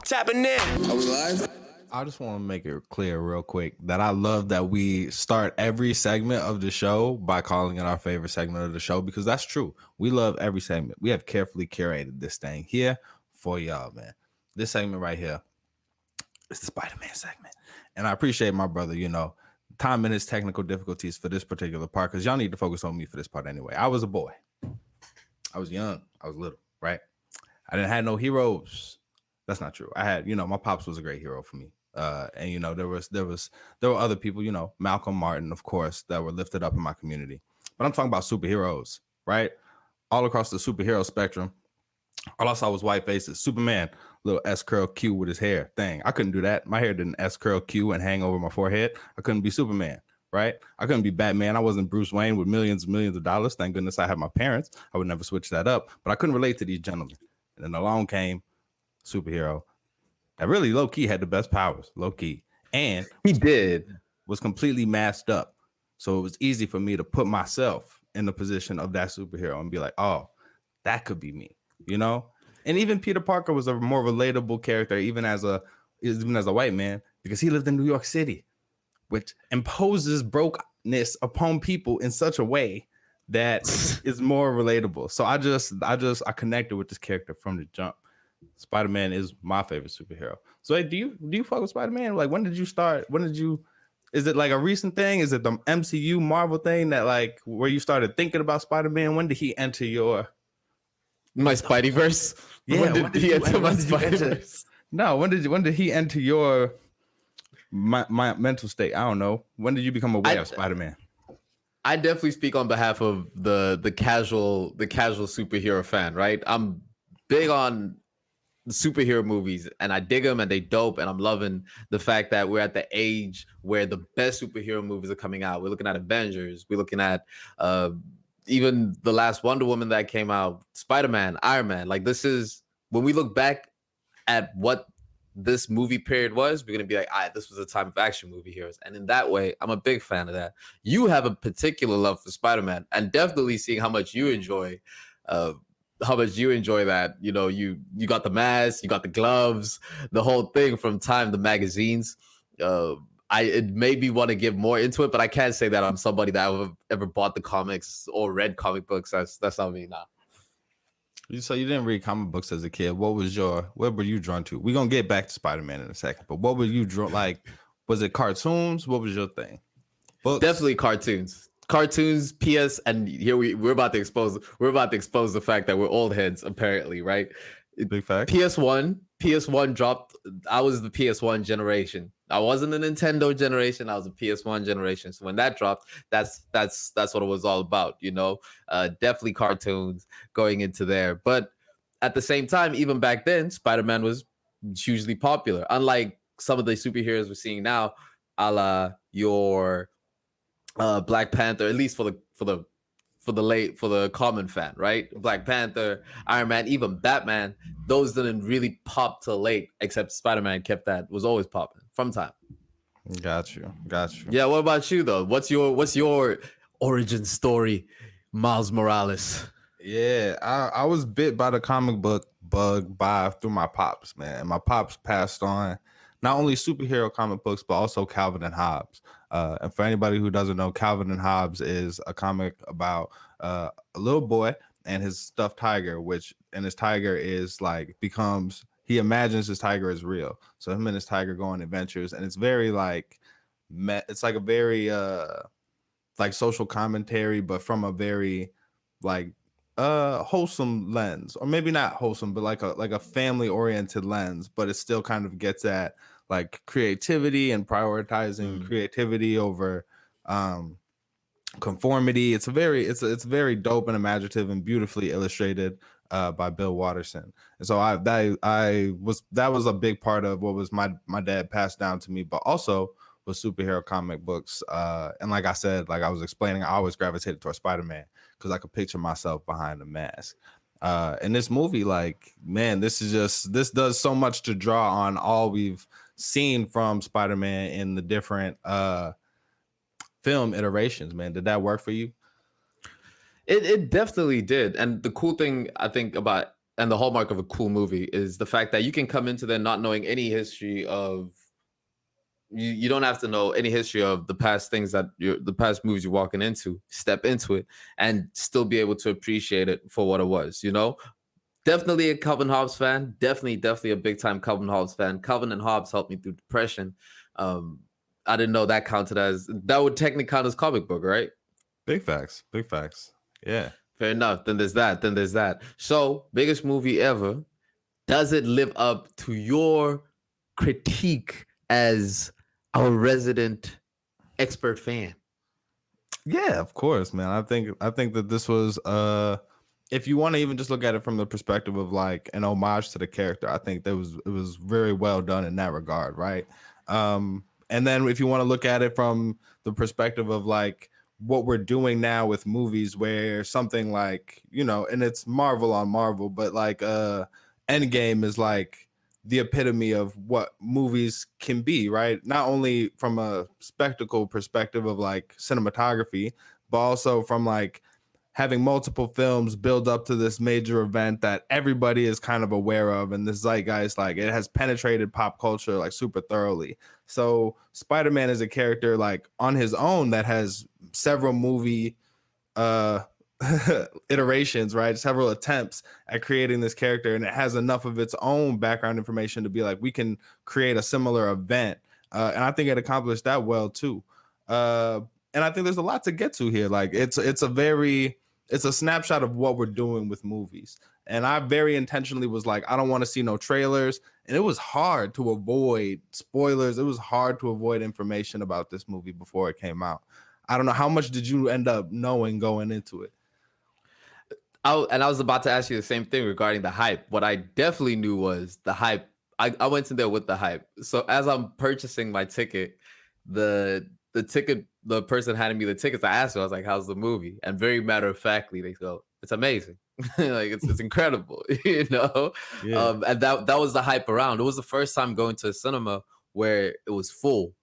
Tapping in. Are we live? I just want to make it clear real quick that I love that we start every segment of the show by calling it our favorite segment of the show, because that's true. We love every segment. We have carefully curated this thing here for y'all, man. This segment right here is the Spider-Man segment. And I appreciate my brother, time and his technical difficulties for this particular part, because y'all need to focus on me for this part anyway. I was a boy. I was young. I was little, right? I didn't have no heroes. That's not true. I had, my pops was a great hero for me. And there were other people, Malcolm Martin, of course, that were lifted up in my community. But I'm talking about superheroes, right? All across the superhero spectrum, all I saw was white faces. Superman, little S curl Q with his hair thing. I couldn't do that. My hair didn't S curl Q and hang over my forehead. I couldn't be Superman, right? I couldn't be Batman. I wasn't Bruce Wayne with millions and millions of dollars. Thank goodness I had my parents. I would never switch that up. But I couldn't relate to these gentlemen. And then along came superhero that really low key had the best powers, low key, and he was completely masked up. So it was easy for me to put myself in the position of that superhero and be like, oh, that could be me, And even Peter Parker was a more relatable character, even as a white man, because he lived in New York City, which imposes brokenness upon people in such a way that is more relatable. So I connected with this character from the jump. Spider-Man is my favorite superhero. So, hey, do you fuck with Spider-Man? Like, when did you start? Is it like a recent thing? Is it the MCU Marvel thing that like where you started thinking about Spider-Man? When did he enter my Spideyverse? Yeah, when did he enter my Spideyverse? No, when did he enter your my mental state? I don't know. When did you become aware of Spider-Man? I definitely speak on behalf of the casual superhero fan, right? I'm big on superhero movies and I dig them and they dope, and I'm loving the fact that we're at the age where the best superhero movies are coming out. We're looking at Avengers, we're looking at even the last Wonder Woman that came out, Spider-Man, Iron Man. Like, this is when we look back at what this movie period was, we're gonna be like, this was a time of action movie heroes. And in that way, I'm a big fan of that. You have a particular love for Spider-Man, and definitely seeing how much you enjoy that. You got the mask, you got the gloves, the whole thing from Time, the magazines. It made me want to get more into it, but I can't say that I'm somebody that ever bought the comics or read comic books. That's not me now. So you didn't read comic books as a kid. What were you drawn to? We're gonna get back to Spider-Man in a second, but what were you drawn like? Was it cartoons? What was your thing? Books? Definitely cartoons. PS, and here we're about to expose the fact that we're old heads, apparently, right? Big fact. PS1 dropped. I was the PS1 generation. I wasn't a Nintendo generation. I was a PS1 generation. So when that dropped, that's what it was all about, definitely cartoons going into there. But at the same time, even back then, Spider-Man was hugely popular. Unlike some of the superheroes we're seeing now, a la your Black Panther, at least for the common fan, right? Black Panther, Iron Man, even Batman, those didn't really pop till late, except Spider-Man was always popping from time. Got you. Yeah, what about you though? What's your origin story, Miles Morales? Yeah, I was bit by the comic book bug through my pops, man. And my pops passed on not only superhero comic books, but also Calvin and Hobbes. And for anybody who doesn't know, Calvin and Hobbes is a comic about a little boy and his stuffed tiger, and his tiger is like he imagines his tiger is real. So him and his tiger go on adventures, and it's very like, it's like a very like social commentary, but from a very like wholesome lens, or maybe not wholesome, but like a family oriented lens, but it still kind of gets at like creativity and prioritizing creativity over conformity. It's very dope and imaginative and beautifully illustrated by Bill Watterson. And so that was a big part of what was my dad passed down to me, but also was superhero comic books. And like I said, like I was explaining, I always gravitated towards Spider-Man because I could picture myself behind the mask. In this movie, like, man, this does so much to draw on all we've seen from Spider-Man in the different film iterations, man. Did that work for you? It definitely did. And the cool thing I think about and the hallmark of a cool movie is the fact that you can come into there not knowing any history of you don't have to know any history of the past things that you're the past movies you're walking into, step into it and still be able to appreciate it for what it was, you know? Definitely a Calvin Hobbes fan. Definitely a big time Calvin Hobbes fan. Calvin and Hobbes helped me through depression. Um, I didn't know that counted as that would technically count as comic book, right? Big facts. Big facts. Yeah. Fair enough. Then there's that. Then there's that. So, biggest movie ever. Does it live up to your critique as our resident expert fan? Yeah, of course, man. I think that this was if you want to even just look at it from the perspective of like an homage to the character, I think that was it was very well done in that regard, right? And then if you want to look at it from the perspective of like what we're doing now with movies where something like, you know, and it's Marvel on Marvel, but like Endgame is like the epitome of what movies can be, right? Not only from a spectacle perspective of like cinematography, but also from like having multiple films build up to this major event that everybody is kind of aware of, and this zeitgeist, like it has penetrated pop culture like super thoroughly. So Spider-Man is a character like on his own that has several movie uh iterations, right? Several attempts at creating this character, and it has enough of its own background information to be like, we can create a similar event. And I think it accomplished that well too. Uh, and I think there's a lot to get to here. Like it's a snapshot of what we're doing with movies. And I very intentionally was like, I don't want to see no trailers. And it was hard to avoid spoilers. It was hard to avoid information about this movie before it came out. I don't know, how much did you end up knowing going into it? I was about to ask you the same thing regarding the hype. What I definitely knew was the hype. I went in there with the hype. So as I'm purchasing my ticket, the person handing me the tickets, I asked her, I was like, "How's the movie?" And very matter of factly, they go, "It's amazing, like it's incredible," you know. Yeah. And that was the hype around. It was the first time going to a cinema where it was full.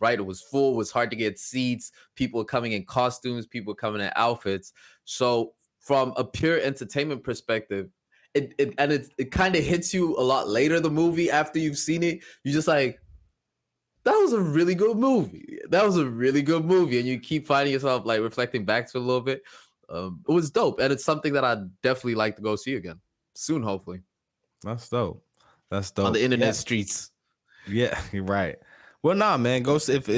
Right, it was full. It was hard to get seats. People were coming in costumes. People were coming in outfits. So from a pure entertainment perspective, it kind of hits you a lot later the movie after you've seen it. You're just like, that was a really good movie. That was a really good movie, and you keep finding yourself like reflecting back to it a little bit. It was dope, and it's something that I'd definitely like to go see again soon, hopefully That's dope. That's on the dope. internet Yeah. streets. Yeah, you're right. Well, nah, man. Go see if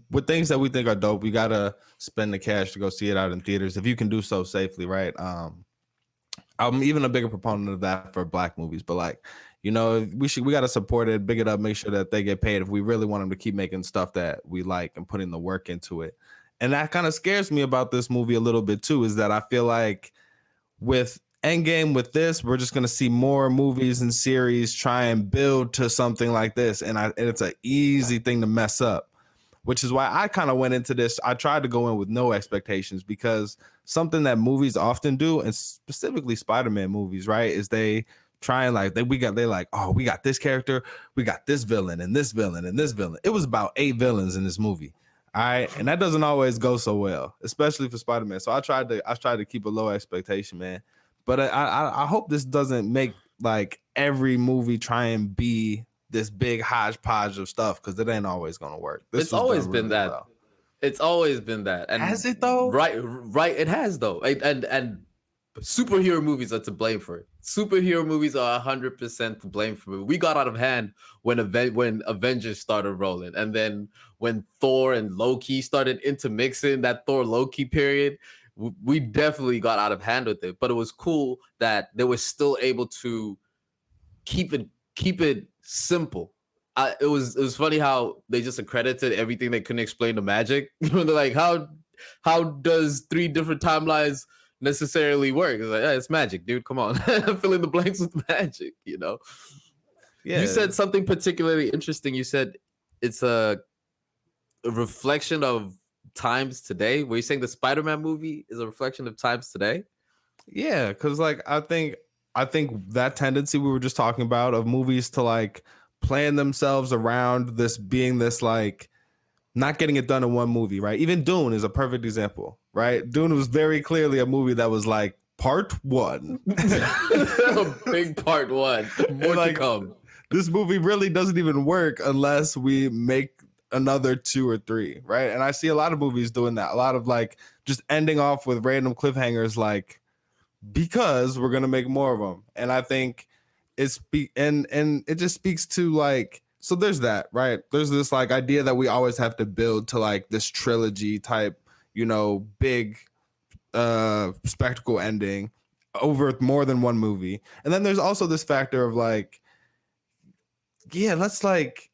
with things that we think are dope, we gotta spend the cash to go see it out in theaters if you can do so safely, right? I'm even a bigger proponent of that for black movies, but like, you know, we gotta support it, big it up, make sure that they get paid if we really want them to keep making stuff that we like and putting the work into it. And that kind of scares me about this movie a little bit too, is that I feel like with Endgame, with this, we're just gonna see more movies and series try and build to something like this, and it's an easy thing to mess up. Which is why I kind of went into this. I tried to go in with no expectations because something that movies often do, and specifically Spider-Man movies, right, is they try and like they like, oh, we got this character, we got this villain and this villain and this villain. It was about 8 villains in this movie. All right. And that doesn't always go so well, especially for Spider-Man. So I tried to keep a low expectation, man. But I hope this doesn't make like every movie try and be this big hodgepodge of stuff, because it ain't always gonna work. This It's was always done been really that. well. It's always been that. And Has it though? right, it has though. And superhero movies are to blame for it. Superhero movies are 100% to blame for it. We got out of hand when Avengers started rolling, and then when Thor and Loki started intermixing that Thor Loki period, we definitely got out of hand with it. But it was cool that they were still able to keep it simple. It was funny how they just accredited everything they couldn't explain the magic. They're like, how does 3 different timelines necessarily work? It's like, yeah, it's magic, dude. Come on, fill in the blanks with magic. You know. You Yeah. said something particularly interesting. You said it's a reflection of times today. Were you saying the Spider-Man movie is a reflection of times today? Yeah, because like I think that tendency we were just talking about of movies to like plan themselves around this being this like not getting it done in one movie, right? Even Dune is a perfect example, right? Dune was very clearly a movie that was like Part 1. Big part 1. More like, to come. This movie really doesn't even work unless we make another 2 or 3, right? And I see a lot of movies doing that. A lot of like just ending off with random cliffhangers, like because we're gonna make more of them. And I think and it just speaks to like, so there's that, right? There's this like idea that we always have to build to like this trilogy type, big spectacle ending over more than one movie. And then there's also this factor of like, yeah, let's like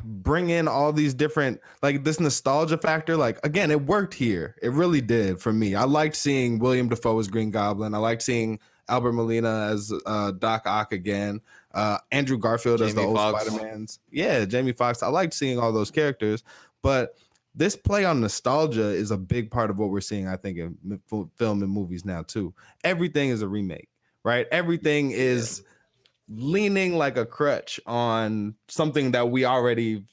bring in all these different, like this nostalgia factor. Like again, it worked here. It really did for me. I liked seeing William Dafoe as Green Goblin. I liked seeing Albert Molina as Doc Ock again. Andrew Garfield as the old Spider-Mans. Yeah, Jamie Foxx. I liked seeing all those characters, but this play on nostalgia is a big part of what we're seeing, I think, in film and movies now too. Everything is a remake, right? Everything is leaning like a crutch on something that we already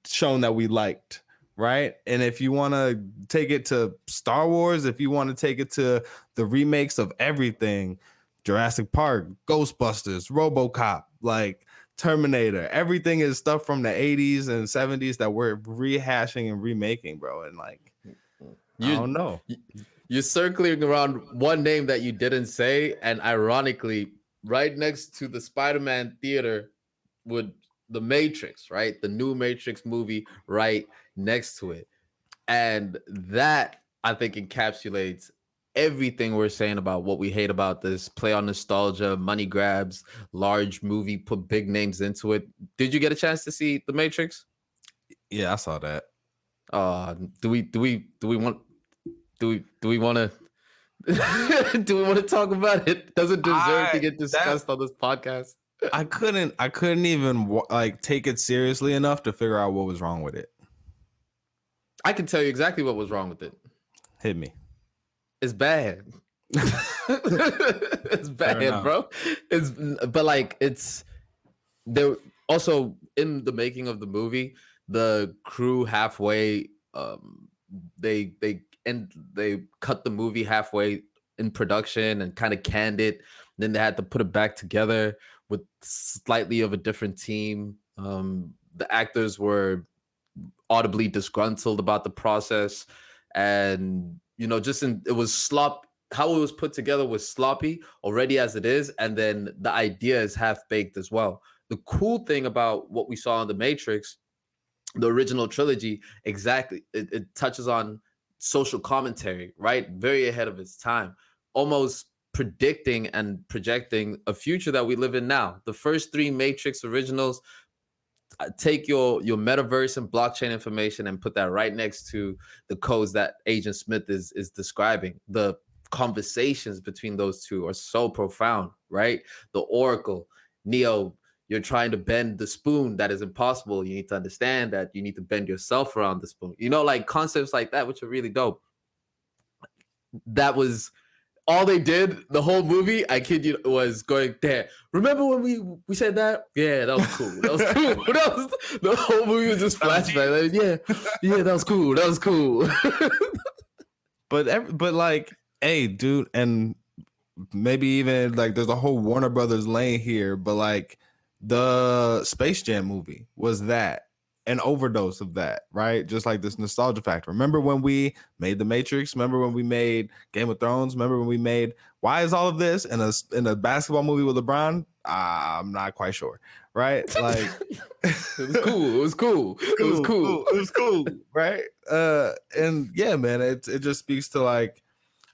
shown that we liked, right? And if you want to take it to Star Wars, if you want to take it to the remakes of everything, Jurassic Park, Ghostbusters, RoboCop, like Terminator, everything is stuff from the 80s and 70s that we're rehashing and remaking, bro. And like, I don't know. You're circling around one name that you didn't say, and ironically, right next to the Spider-Man theater would the Matrix, right? The new Matrix movie right next to it. And that, I think, encapsulates everything we're saying about what we hate about this play on nostalgia, money grabs, large movie, put big names into it. Did you get a chance to see The Matrix? Yeah, I saw that. Do we want to do we want to talk about it? Does it deserve to get discussed on this podcast? I couldn't even like take it seriously enough to figure out what was wrong with it. I can tell you exactly what was wrong with it. Hit me. It's bad. It's bad, bro. It's there. Also, in the making of the movie, the crew halfway, they cut the movie halfway in production and kind of canned it. Then they had to put it back together with slightly of a different team. The actors were audibly disgruntled about the process, and it was how it was put together was sloppy already as it is, and then the idea is half-baked as well. The cool thing about what we saw in The Matrix, the original trilogy, exactly, it touches on social commentary, right? Very ahead of its time, almost predicting and projecting a future that we live in now. The first 3 Matrix originals, take your metaverse and blockchain information and put that right next to the codes that Agent Smith is describing. The conversations between those two are so profound, right? The Oracle, Neo, you're trying to bend the spoon. That is impossible. You need to understand that you need to bend yourself around the spoon. Like concepts like that, which are really dope. That was all they did the whole movie. I kid you, was going there. Remember when we said that? Yeah, that was cool. That was cool. The whole movie was just flashback. Like, yeah, that was cool. That was cool. but like, hey, dude, and maybe even like there's a whole Warner Brothers lane here, but like the Space Jam movie was that. An overdose of that, right? Just like this nostalgia factor. Remember when we made The Matrix? Remember when we made Game of Thrones? Remember when we made Why Is All of This in a basketball movie with LeBron? I'm not quite sure, right? Like it was cool. It was cool. It was cool. It was cool, right? And yeah, man, it just speaks to like,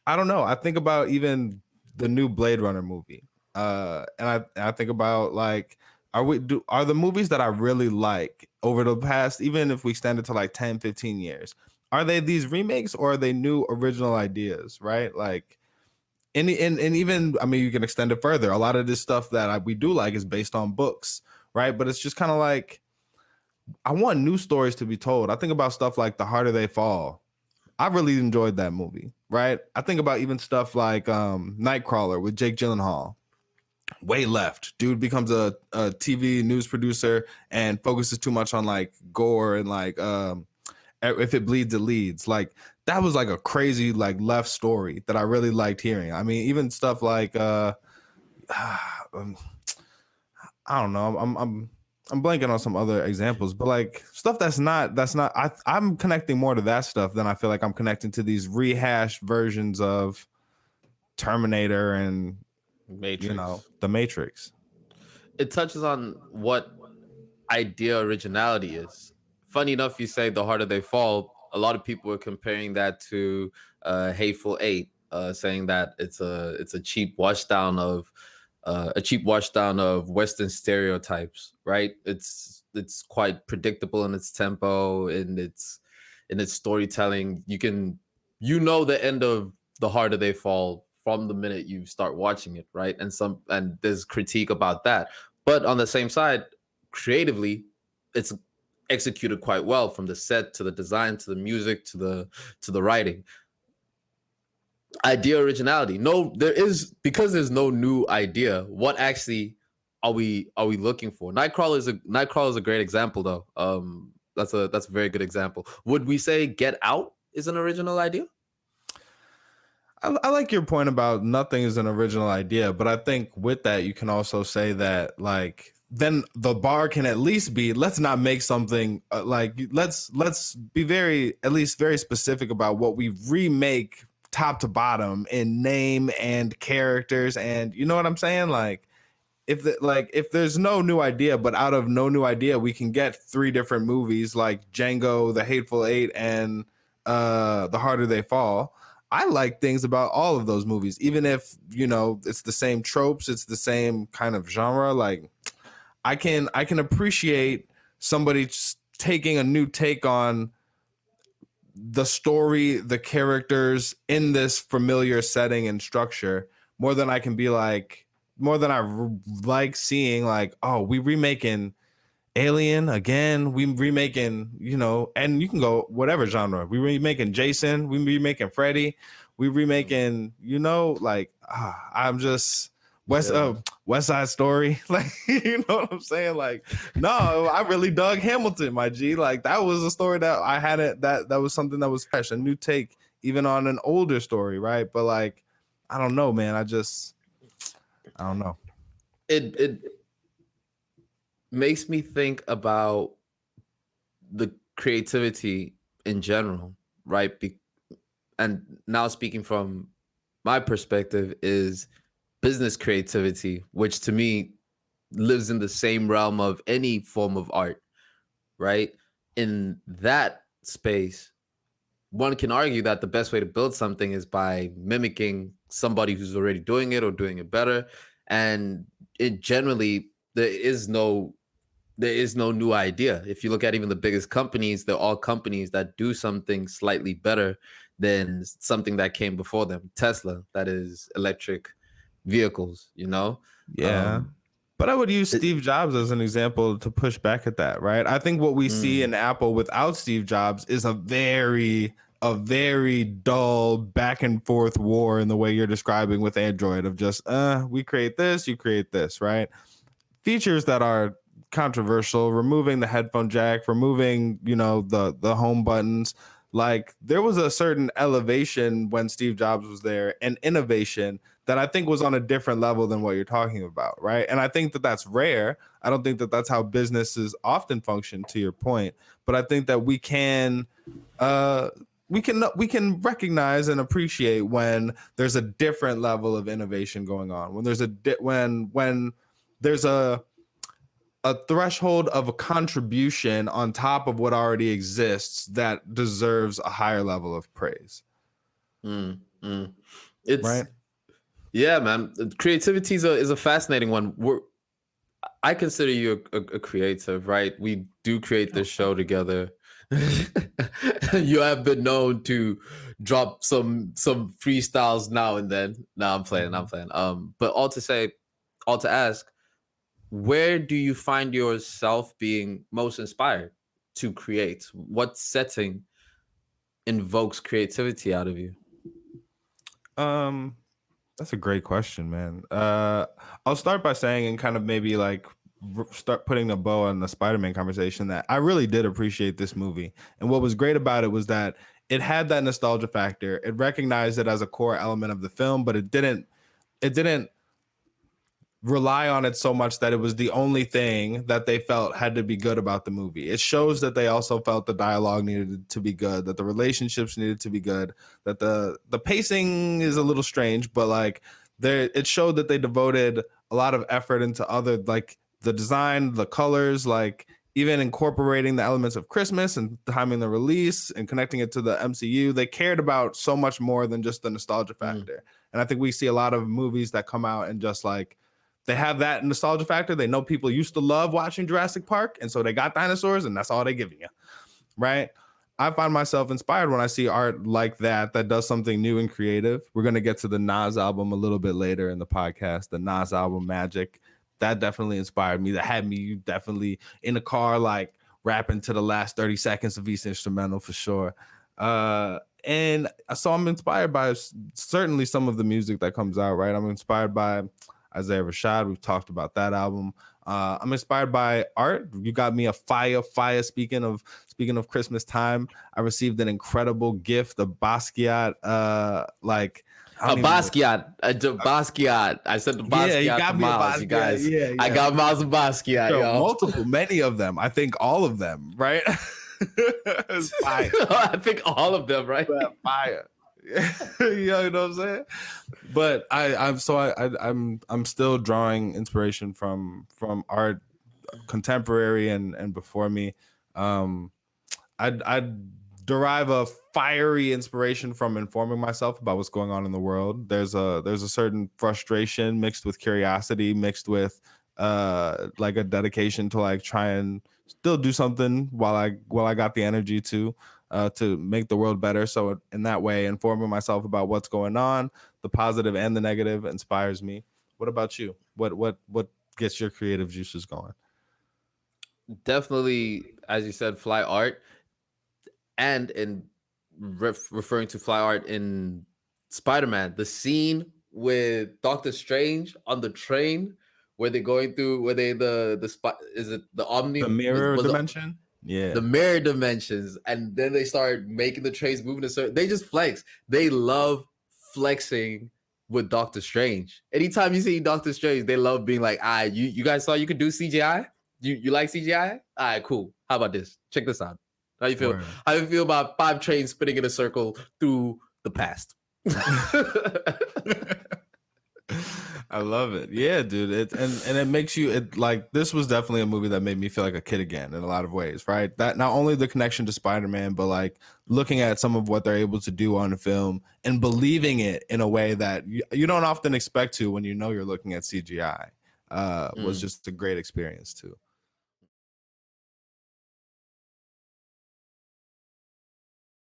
I don't know. I think about even the new Blade Runner movie, and I think about like, are the movies that I really like over the past, even if we extend it to like 10, 15 years, are they these remakes or are they new original ideas, right? Like, and even, I mean, you can extend it further. A lot of this stuff that we do like is based on books, right? But it's just kind of like, I want new stories to be told. I think about stuff like The Harder They Fall. I really enjoyed that movie, right? I think about even stuff like Nightcrawler with Jake Gyllenhaal. Way left. Dude becomes a TV news producer and focuses too much on like gore and like if it bleeds, it leads. Like that was like a crazy like left story that I really liked hearing. I mean, even stuff like um, I don't know. I'm blanking on some other examples, but like stuff that's not I'm connecting more to that stuff than I feel like I'm connecting to these rehashed versions of Terminator and Matrix. The Matrix. It touches on what idea originality is. Funny enough, you say the harder they fall. A lot of people are comparing that to Hateful Eight, saying that it's a cheap washdown of Western stereotypes. Right? It's quite predictable in its tempo, in its storytelling. The end of the harder they fall from the minute you start watching it, right? And there's critique about that, but on the same side, creatively, it's executed quite well, from the set to the design to the music to the writing. Idea originality. No, there is, because there's no new idea. What actually are we looking for? Nightcrawler is a great example though. That's a very good example. Would we say Get Out is an original idea? I like your point about nothing is an original idea, but I think with that you can also say that like then the bar can at least be let's not make something let's be very specific about what we remake top to bottom in name and characters, and you know what I'm saying, like if there's no new idea, but out of no new idea we can get three different movies like Django, The Hateful Eight, and The Harder They Fall. I like things about all of those movies, even if it's the same tropes, it's the same kind of genre. Like I can appreciate somebody just taking a new take on the story, the characters in this familiar setting and structure more than like seeing like, oh, we remaking Alien again, we remaking, and you can go whatever genre. We remaking Jason, we remaking Freddy, we remaking, I'm just Yeah. West Side Story. Like, you know what I'm saying? Like, no, I really dug Hamilton, my G. Like, that was a story that I hadn't that was something that was fresh, a new take, even on an older story, right? But like, I don't know, man. I don't know. It makes me think about the creativity in general, right? And now speaking from my perspective is business creativity, which to me lives in the same realm of any form of art, right? In that space, one can argue that the best way to build something is by mimicking somebody who's already doing it or doing it better. And it generally, there is no new idea. If you look at even the biggest companies, they're all companies that do something slightly better than something that came before them. Tesla, that is electric vehicles, Yeah. Um, But I would use it- Steve Jobs as an example to push back at that, right? I think what we see mm, in Apple without Steve Jobs is a very dull back and forth war in the way you're describing with Android of just we create this, you create this, right? Features that are controversial, removing the headphone jack, removing, the home buttons. Like there was a certain elevation when Steve Jobs was there and innovation that I think was on a different level than what you're talking about, right? And I think that that's rare. I don't think that that's how businesses often function, to your point, but I think that uh we can recognize and appreciate when there's a different level of innovation going on, when there's a threshold of a contribution on top of what already exists that deserves a higher level of praise, mm, mm. It's right? Yeah, man. Creativity is a fascinating one. I consider you a creative, right? We do create this show together. You have been known to drop some freestyles now and then. No, I'm playing. I'm Mhm. playing. But all to ask, where do you find yourself being most inspired to create? What setting invokes creativity out of you? Um, that's a great question, man. I'll start by saying and kind of maybe like start putting a bow on the Spider-Man conversation that I really did appreciate this movie. And what was great about it was that it had that nostalgia factor. It recognized it as a core element of the film, but it didn't rely on it so much that it was the only thing that they felt had to be good about the movie. It shows that they also felt the dialogue needed to be good, that the relationships needed to be good, that the pacing is a little strange, but like it showed that they devoted a lot of effort into other, like the design, the colors, like even incorporating the elements of Christmas and timing the release and connecting it to the MCU. They cared about so much more than just the nostalgia factor. And I think we see a lot of movies that come out and just like they have that nostalgia factor. They know people used to love watching Jurassic Park, and so they got dinosaurs, and that's all they're giving you, right? I find myself inspired when I see art like that does something new and creative. We're gonna get to the Nas album a little bit later in the podcast. The Nas album Magic, that definitely inspired me. That had me definitely in the car, like rapping to the last 30 seconds of each instrumental for sure. And so I'm inspired by certainly some of the music that comes out, right? I'm inspired by Isaiah Rashad. We've talked about that album. I'm inspired by art. You got me a fire. Speaking of Christmas time, I received an incredible gift, a Basquiat. Like a Basquiat, Basquiat. I said the Basquiat. Yeah, you got to me a Miles, Basquiat. you guys. Yeah. I got Miles a Basquiat. So, yo. multiple, many of them. I think all of them, right? Fire. I think all of them, right? Fire. You know what I'm saying? But I'm still drawing inspiration from art, contemporary and before me. I derive a fiery inspiration from informing myself about what's going on in the world. There's a certain frustration mixed with curiosity, mixed with like a dedication to like try and still do something while I got the energy to make the world better. So in that way, informing myself about what's going on, the positive and the negative, inspires me. What about you? What gets your creative juices going? Definitely, as you said, fly art, and in referring to fly art in Spider-Man, the scene with Doctor Strange on the train where they're going through, where they is it the Omni, The mirror was dimension? Yeah. the mirror dimensions, and then they start making the trains moving a certain. They just flex. They love flexing with Doctor Strange. Anytime you see Doctor Strange, they love being like, "Ah, you guys saw you could do CGI. You like CGI? All right, cool. How about this? Check this out. How you feel? Word. How you feel about 5 trains spinning in a circle through the past?" I love it. Yeah, dude. It makes you like, this was definitely a movie that made me feel like a kid again in a lot of ways, right? That not only the connection to Spider-Man, but like looking at some of what they're able to do on the film and believing it in a way that you don't often expect to when you know you're looking at CGI. Was just a great experience too.